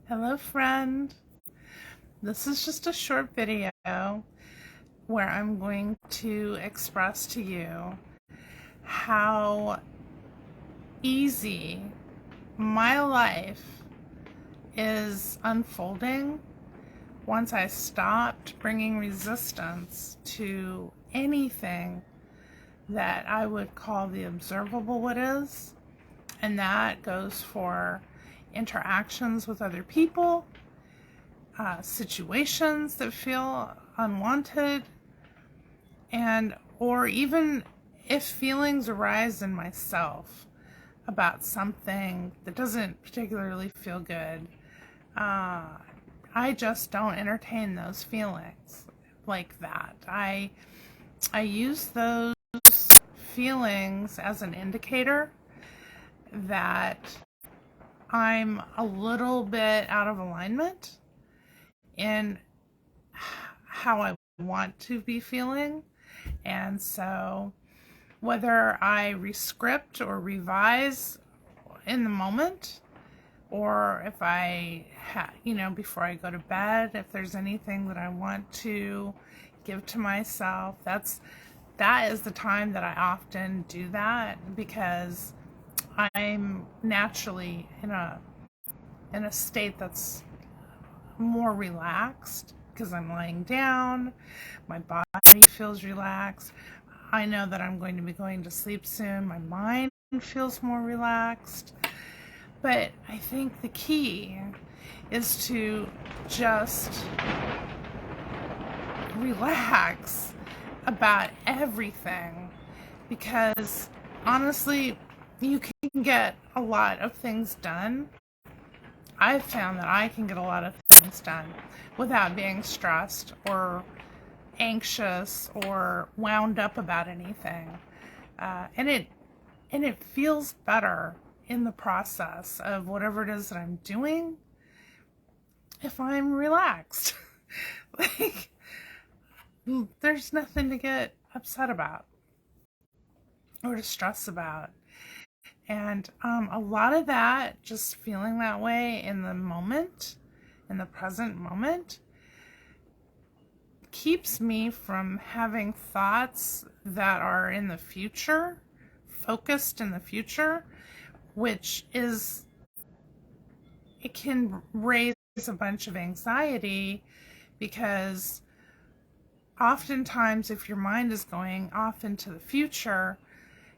Hello, friend. This is just a short video where I'm going to express to you how easy my life is unfolding once I stopped bringing resistance to anything that I would call the observable what is, and that goes for interactions with other people, situations that feel unwanted, and or even if feelings arise in myself about something that doesn't particularly feel good, I just don't entertain those feelings like that. I use those feelings as an indicator that I'm a little bit out of alignment in how I want to be feeling. And so whether I rescript or revise in the moment, or if before I go to bed, if there's anything that I want to give to myself, that is the time that I often do that, because I'm naturally in a state that's more relaxed because I'm lying down. My body feels relaxed. I know that I'm going to be going to sleep soon. My mind feels more relaxed. But I think the key is to just relax about everything, because honestly, you can get a lot of things done. I've found that I can get a lot of things done without being stressed or anxious or wound up about anything. And it feels better in the process of whatever it is that I'm doing if I'm relaxed. Like, there's nothing to get upset about or to stress about. And a lot of that, just feeling that way in the moment, in the present moment, keeps me from having thoughts that are in the future, focused in the future, it can raise a bunch of anxiety, because oftentimes if your mind is going off into the future,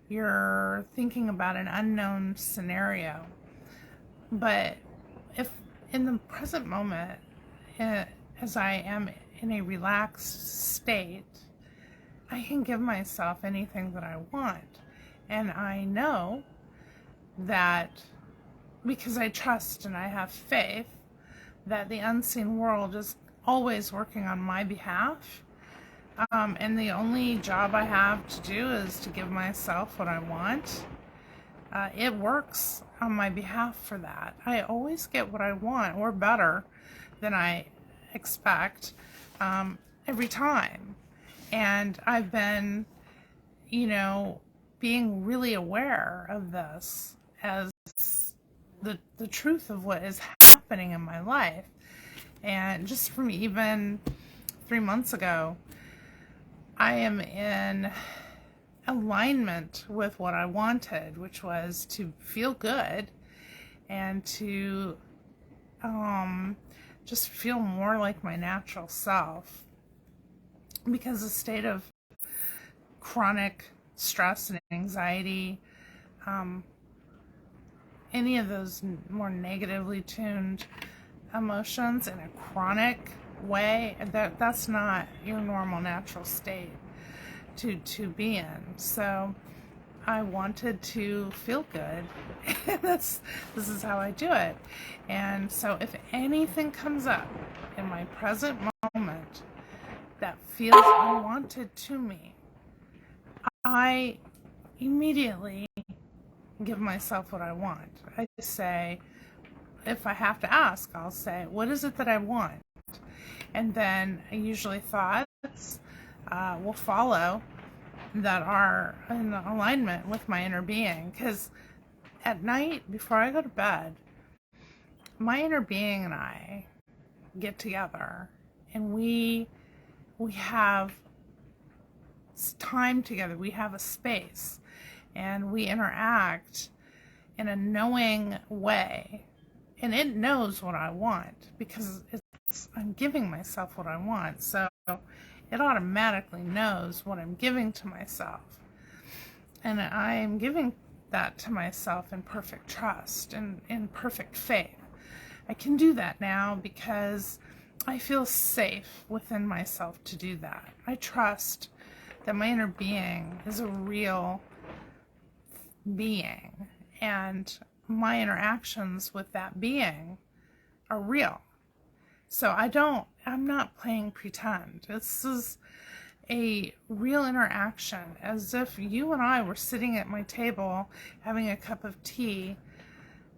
you're thinking about an unknown scenario. But if in the present moment, as I am in a relaxed state, I can give myself anything that I want. And I know that, because I trust and I have faith that the unseen world is always working on my behalf. And the only job I have to do is to give myself what I want. It works on my behalf for that. I always get what I want, or better than I expect, every time. And I've been, being really aware of this as the truth of what is happening in my life. And just from even 3 months ago, I am in alignment with what I wanted, which was to feel good and to just feel more like my natural self. Because a state of chronic stress and anxiety, any of those more negatively tuned emotions in a chronic way, that's not your normal natural state to be in. So I wanted to feel good. This is how I do it. And so if anything comes up in my present moment that feels unwanted to me, I immediately give myself what I want. I say, if I have to ask, I'll say, what is it that I want? And then usually thoughts will follow that are in alignment with my inner being. Because at night, before I go to bed, my inner being and I get together and we have time together, we have a space, and we interact in a knowing way, and it knows what I want because I'm giving myself what I want, so it automatically knows what I'm giving to myself, and I am giving that to myself in perfect trust and in perfect faith. I can do that now because I feel safe within myself to do that. I trust that my inner being is a real being, and my interactions with that being are real. So I'm not playing pretend. This is a real interaction, as if you and I were sitting at my table having a cup of tea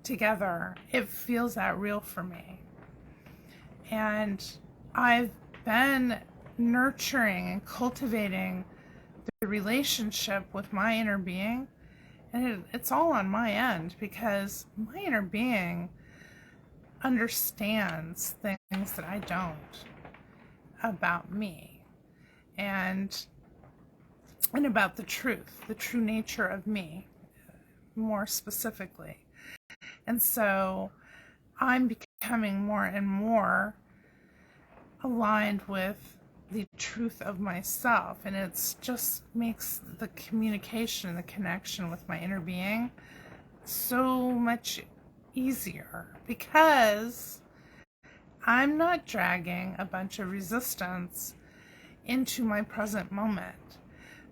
together. It feels that real for me. And I've been nurturing and cultivating the relationship with my inner being, and it's all on my end because my inner being understands things that I don't about me, and about the true nature of me, more specifically. And so I'm becoming more and more aligned with the truth of myself, and it's just makes the communication, the connection with my inner being so much easier because I'm not dragging a bunch of resistance into my present moment.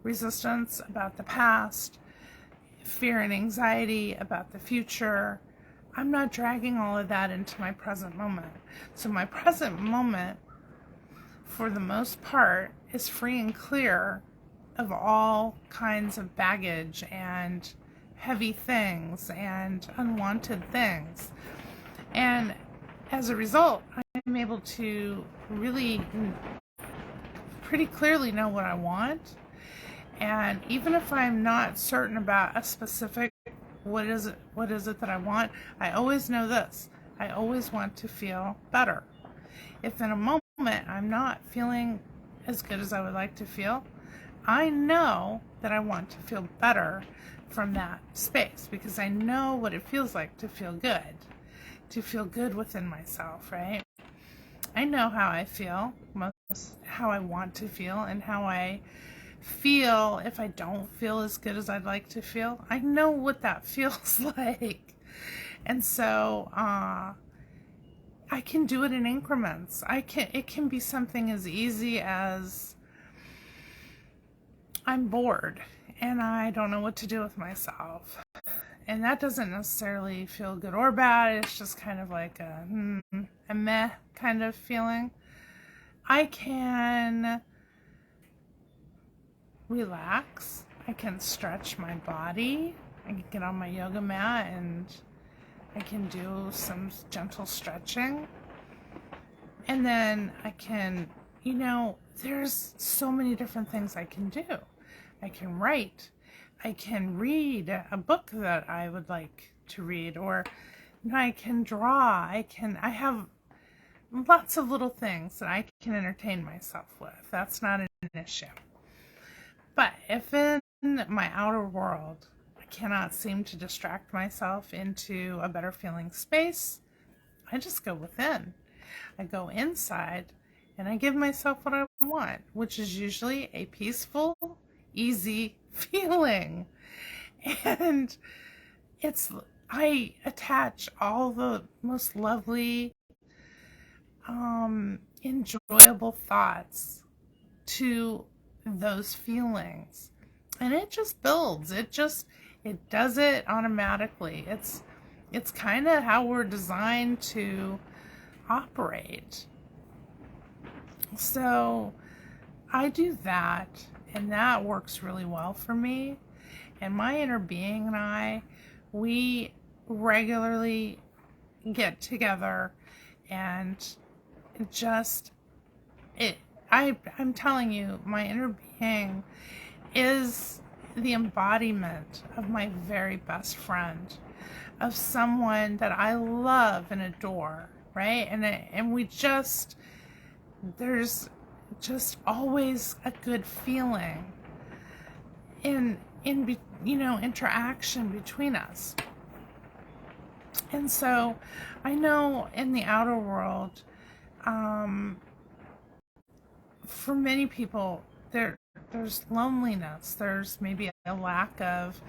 Resistance about the past, fear and anxiety about the future. I'm not dragging all of that into my present moment. So my present moment, for the most part, is free and clear of all kinds of baggage and heavy things and unwanted things. And as a result, I'm able to really pretty clearly know what I want. And even if I'm not certain about a specific what is it that I want, I always know this. I always want to feel better. If in a moment I'm not feeling as good as I would like to feel, I know that I want to feel better from that space because I know what it feels like to feel good within myself, right? I know how I feel, how I want to feel, and how I feel if I don't feel as good as I'd like to feel. I know what that feels like. And so I can do it in increments. It can be something as easy as I'm bored and I don't know what to do with myself. And that doesn't necessarily feel good or bad. It's just kind of like a meh kind of feeling. I can relax. I can stretch my body. I can get on my yoga mat and I can do some gentle stretching. And then I can, there's so many different things I can do. I can write. I can read a book that I would like to read, or I can draw. I have lots of little things that I can entertain myself with. That's not an issue. But if in my outer world I cannot seem to distract myself into a better feeling space, I just go within. I go inside and I give myself what I want, which is usually a peaceful, easy feeling. And I attach all the most lovely, enjoyable thoughts to those feelings. And it just builds. It does it automatically. It's kind of how we're designed to operate. So I do that, and that works really well for me. And my inner being and I, we regularly get together and I'm telling you, my inner being is the embodiment of my very best friend. of someone that I love and adore, right? And we just, there's just always a good feeling in interaction between us. And so I know in the outer world, for many people, there's loneliness, there's maybe a lack of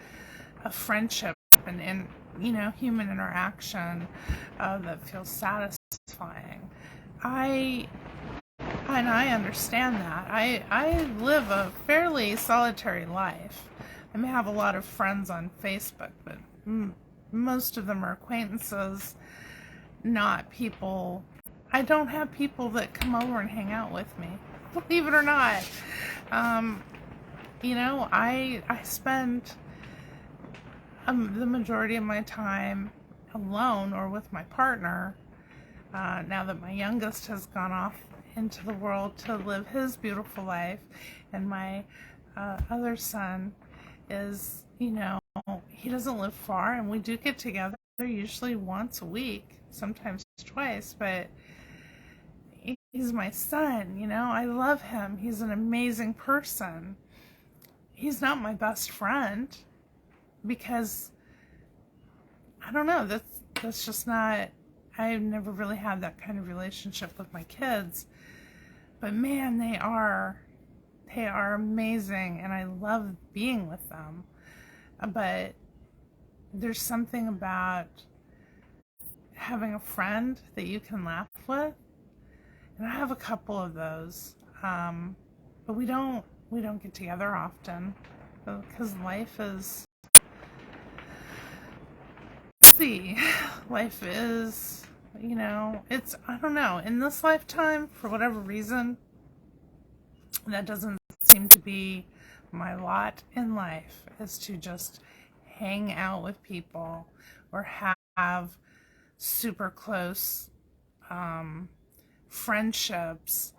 friendship and human interaction that feels satisfying. I understand that. I live a fairly solitary life. I may have a lot of friends on Facebook, but most of them are acquaintances, not people. I don't have people that come over and hang out with me, believe it or not. I spend the majority of my time alone or with my partner. Now that my youngest has gone off into the world to live his beautiful life, and my other son is, he doesn't live far, and we do get together usually once a week, sometimes twice, but he's my son, I love him. He's an amazing person. He's not my best friend because, I don't know, that's just not, I've never really had that kind of relationship with my kids. But man, they are amazing, and I love being with them. But there's something about having a friend that you can laugh with, and I have a couple of those. But we don't get together often because life is busy. Life is, it's, I don't know, in this lifetime, for whatever reason, that doesn't seem to be my lot in life, is to just hang out with people or have super close friendships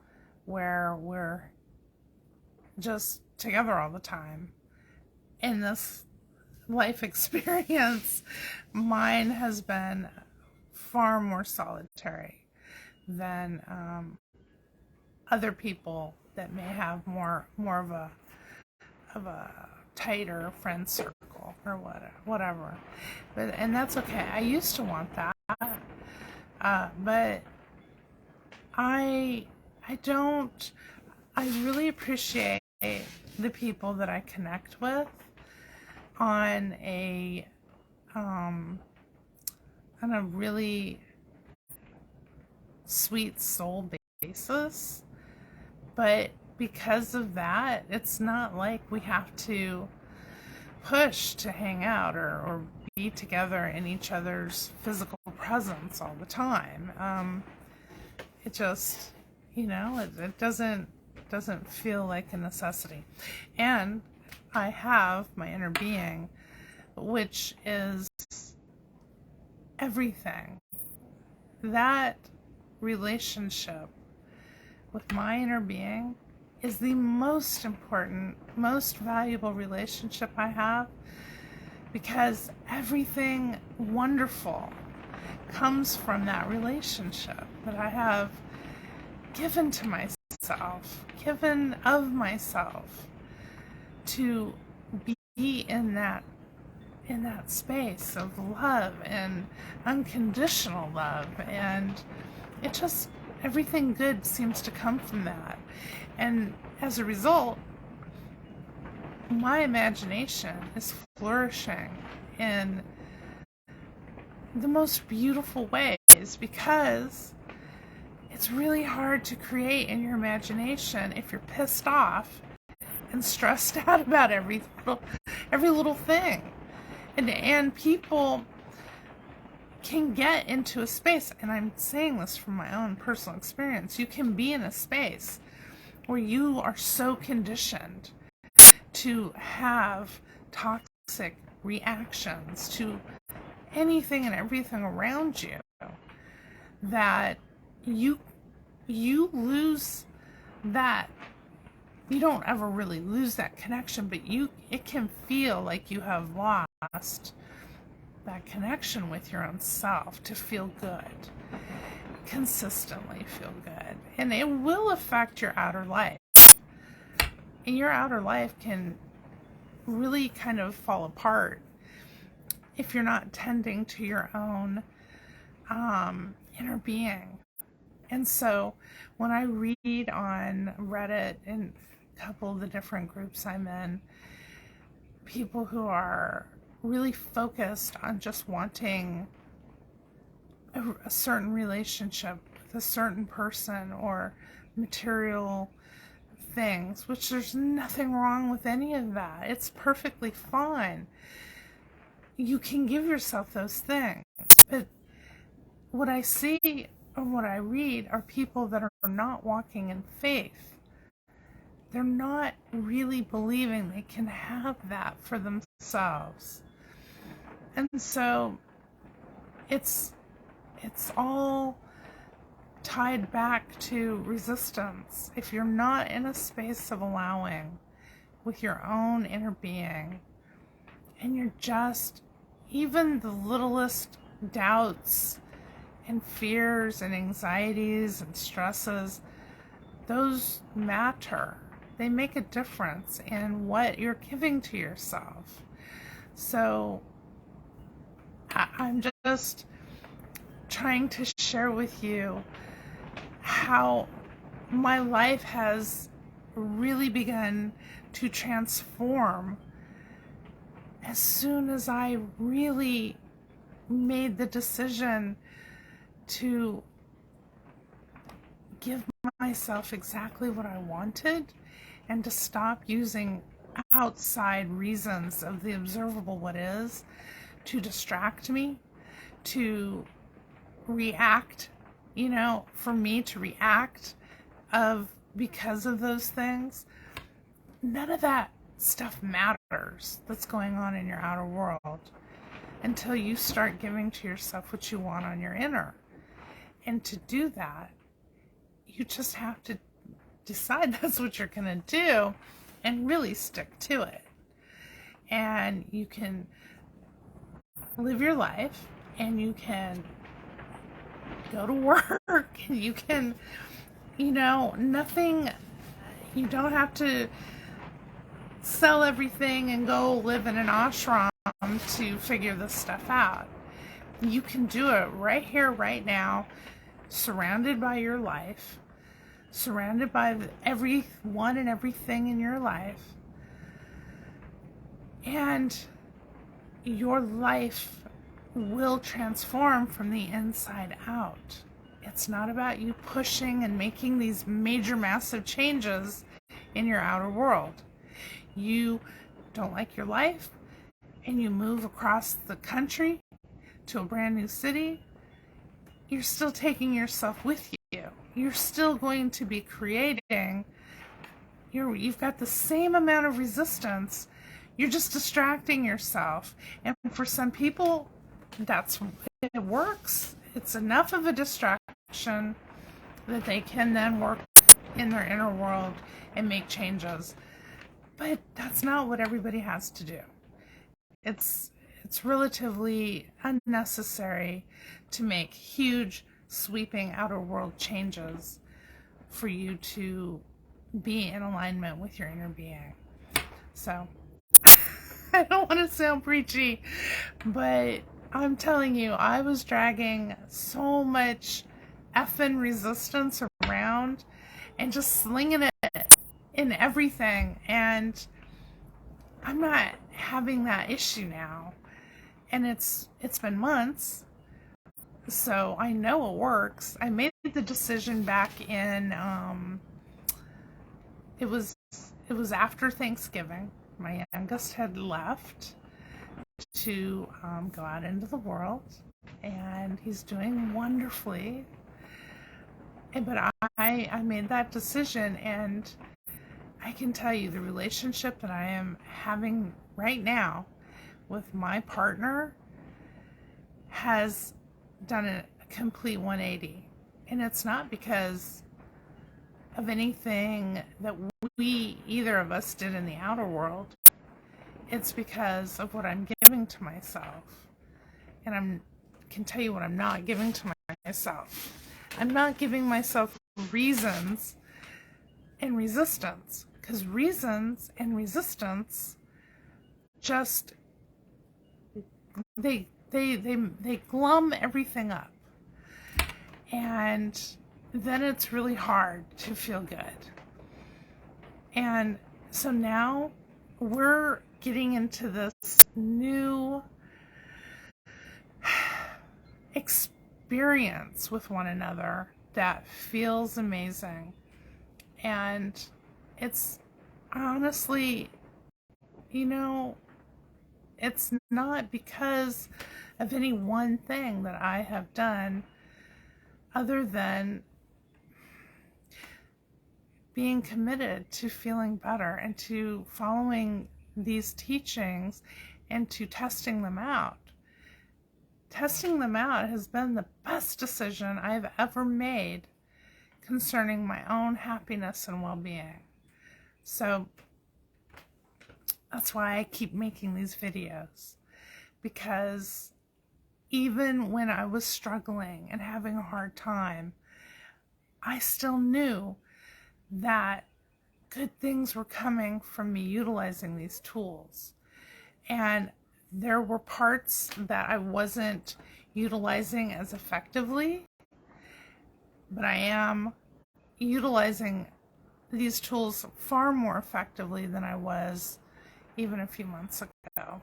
where we're just together all the time. In this life experience, mine has been far more solitary than other people that may have more of a tighter friend circle or whatever. And that's okay. I used to want that, but I don't. I really appreciate the people that I connect with on a really sweet soul basis. But because of that, it's not like we have to push to hang out or be together in each other's physical presence all the time. It just, it doesn't feel like a necessity. And I have my inner being, which is everything. That relationship with my inner being is the most important, most valuable relationship I have, because everything wonderful comes from that relationship that I have given to myself, given of myself, to be in that space of love and unconditional love. And it just, everything good seems to come from that. And as a result, my imagination is flourishing in the most beautiful ways, because it's really hard to create in your imagination if you're pissed off and stressed out about every little thing. And people can get into a space, and I'm saying this from my own personal experience, you can be in a space where you are so conditioned to have toxic reactions to anything and everything around you that you lose that. You don't ever really lose that connection, but it can feel like you have lost that connection with your own self to feel good, consistently feel good. And it will affect your outer life. And your outer life can really kind of fall apart if you're not tending to your own inner being. And so when I read on Reddit and a couple of the different groups I'm in, people who are really focused on just wanting a certain relationship with a certain person or material things, which there's nothing wrong with any of that. It's perfectly fine. You can give yourself those things. But what I see or what I read are people that are not walking in faith. They're not really believing they can have that for themselves. And so it's all tied back to resistance. If you're not in a space of allowing with your own inner being, and you're just, even the littlest doubts and fears and anxieties and stresses, those matter. They make a difference in what you're giving to yourself. So I'm just trying to share with you how my life has really begun to transform as soon as I really made the decision to give myself exactly what I wanted and to stop using outside reasons of the observable what is to distract me, to react, for me to react because of those things. None of that stuff matters that's going on in your outer world until you start giving to yourself what you want on your inner. And to do that, you just have to decide that's what you're going to do and really stick to it. And you can live your life, and you can go to work, and you can, nothing, you don't have to sell everything and go live in an ashram to figure this stuff out. You can do it right here, right now, surrounded by your life, surrounded by everyone and everything in your life. And your life will transform from the inside out. It's not about you pushing and making these major, massive changes in your outer world. You don't like your life and you move across the country to a brand new city, you're still taking yourself with you. You're still going to be creating. You've got the same amount of resistance. You're just distracting yourself. And for some people, it works. It's enough of a distraction that they can then work in their inner world and make changes. But that's not what everybody has to do. It's relatively unnecessary to make huge, sweeping outer world changes for you to be in alignment with your inner being. So, I don't want to sound preachy, but I'm telling you, I was dragging so much effing resistance around and just slinging it in everything, and I'm not having that issue now. And it's been months, so I know it works. I made the decision back in it was after Thanksgiving. My youngest had left to go out into the world, and he's doing wonderfully. But I made that decision, and I can tell you the relationship that I am having right now with my partner has done a complete 180. And it's not because of anything that either of us did in the outer world. It's because of what I'm giving to myself. and can tell you what I'm not giving to myself. I'm not giving myself reasons and resistance, because reasons and resistance just they glum everything up, and then it's really hard to feel good. And so now we're getting into this new experience with one another that feels amazing. And it's honestly, it's not because of any one thing that I have done other than being committed to feeling better and to following these teachings and to testing them out. Testing them out has been the best decision I've ever made concerning my own happiness and well-being. So that's why I keep making these videos, because even when I was struggling and having a hard time, I still knew that good things were coming from me utilizing these tools. And there were parts that I wasn't utilizing as effectively, but I am utilizing these tools far more effectively than I was even a few months ago.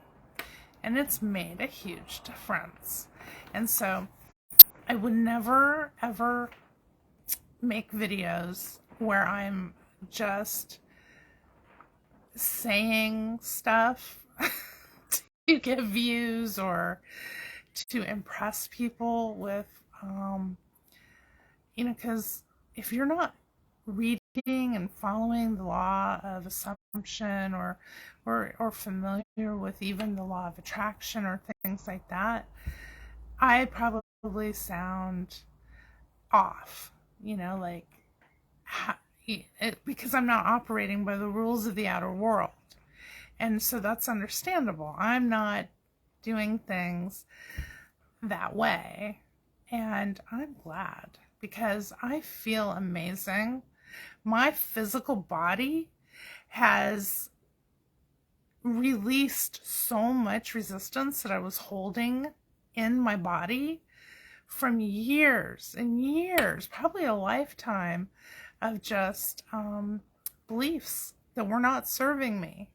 And it's made a huge difference. And so I would never, ever make videos where I'm just saying stuff to get views or to impress people with, because if you're not reading and following the law of assumption or familiar with even the law of attraction or things like that, I probably sound off, because I'm not operating by the rules of the outer world. And so that's understandable. I'm not doing things that way. And I'm glad, because I feel amazing. My physical body has released so much resistance that I was holding in my body from years and years, probably a lifetime of just beliefs that were not serving me.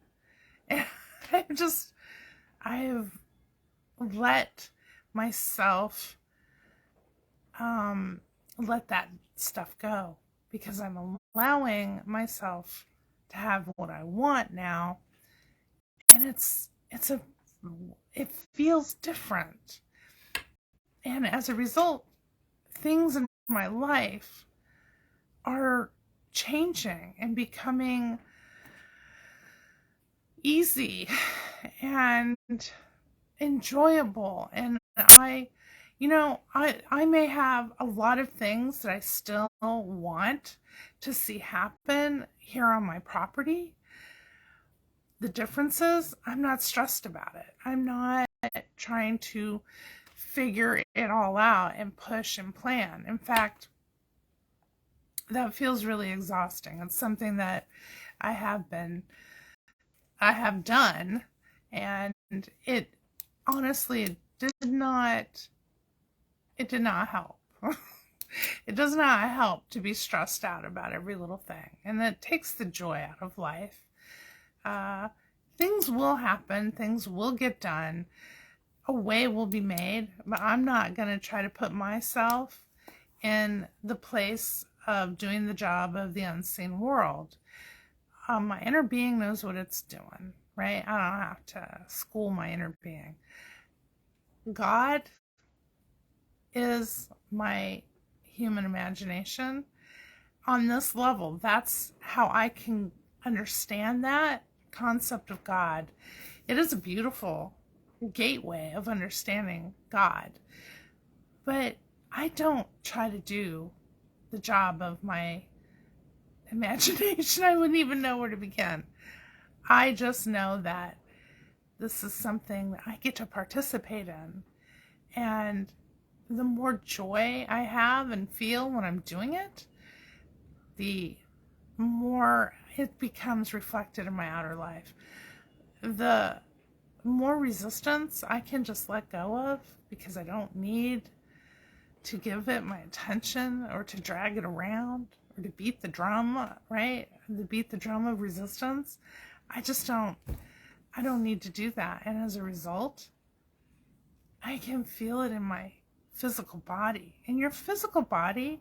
And I have let myself let that stuff go, because I'm allowing myself to have what I want now, and it feels different. And as a result, things in my life are changing and becoming easy and enjoyable. And I may have a lot of things that I still want to see happen here on my property. The difference is I'm not stressed about it. I'm not trying to figure it all out and push and plan. In fact, that feels really exhausting. It's something that I have done, and it honestly did not help. It does not help to be stressed out about every little thing, and that takes the joy out of life. Things will happen, things will get done, a way will be made, but I'm not going to try to put myself in the place of doing the job of the unseen world. My inner being knows what it's doing, right? I don't have to school my inner being. God is my human imagination. On this level, that's how I can understand that concept of God. It is a beautiful gateway of understanding God. But I don't try to do the job of my imagination. I wouldn't even know where to begin. I just know that this is something that I get to participate in. And the more joy I have and feel when I'm doing it, the more it becomes reflected in my outer life. The more resistance I can just let go of, because I don't need to give it my attention or to drag it around or to beat the drum, right? To beat the drum of resistance. I don't need to do that. And as a result, I can feel it in my physical body. And your physical body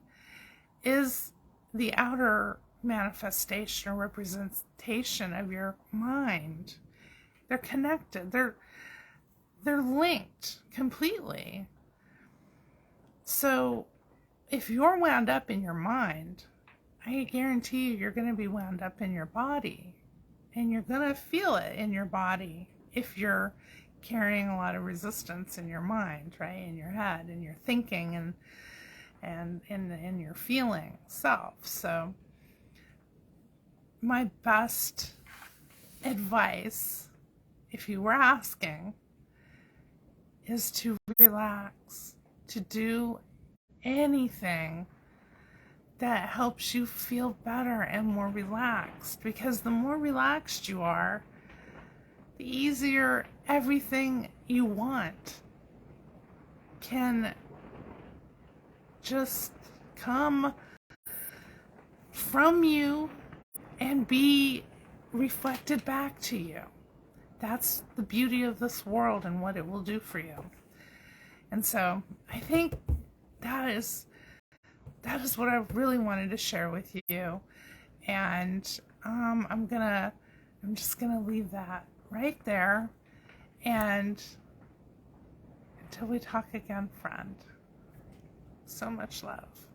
is the outer manifestation or representation of your mind. They're connected. They're linked completely. So if you're wound up in your mind, I guarantee you're going to be wound up in your body. And you're going to feel it in your body if you're carrying a lot of resistance in your mind, right? In your head, in your thinking, and in your feeling self. So my best advice, if you were asking, is to relax, to do anything that helps you feel better and more relaxed. Because the more relaxed you are, the easier everything you want can just come from you and be reflected back to you. That's the beauty of this world and what it will do for you. And so I think that is what I really wanted to share with you. And I'm just gonna leave that right there. And until we talk again, friend, so much love.